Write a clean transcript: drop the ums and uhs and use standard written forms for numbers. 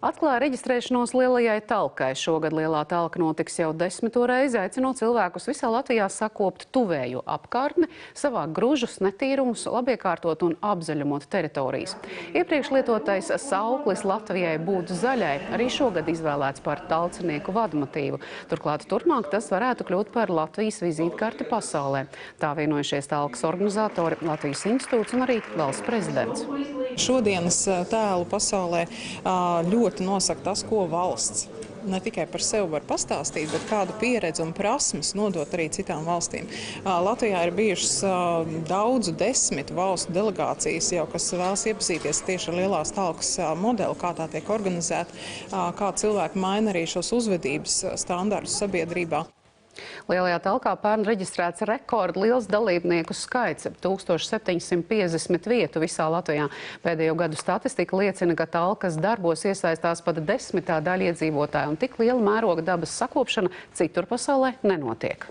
Atklāja reģistrēšanos lielajai talkai. Šogad lielā talka notiks jau 10. reizi, aicinot cilvēkus visā Latvijā sakopt tuvējo apkārtni, savākt gružus, netīrumus, labiekārtot un apzaļumot teritorijas. Iepriekš lietotais sauklis Latvijai būt zaļai arī šogad izvēlēts par talcinieku vadmotīvu. Turklāt turpmāk tas varētu kļūt par Latvijas vizītkarti pasaulē. Tā vienojušies talkas organizatori, Latvijas institūts un arī valsts prezidents. Šodienas tēlu pasaulē ļoti nosaka tas, ko valsts ne tikai par sevi var pastāstīt, bet kādu pieredzi un prasmes nodot arī citām valstīm. Latvijā ir bijušas daudzu desmitu valstu delegācijas, jau kas vēlas iepazīties tieši ar lielās talkas modeli, kā tā tiek organizēta, kā cilvēki maina arī šos uzvedības standartus sabiedrībā. Lielajā talkā pērn reģistrēts rekordliels dalībnieku skaits – 1750 vietu visā Latvijā. Pēdējo gadu statistika liecina, ka talkas darbos iesaistās pat 10. daļa iedzīvotāju, un tik liela mēroga dabas sakopšana citur pasaulē nenotiek.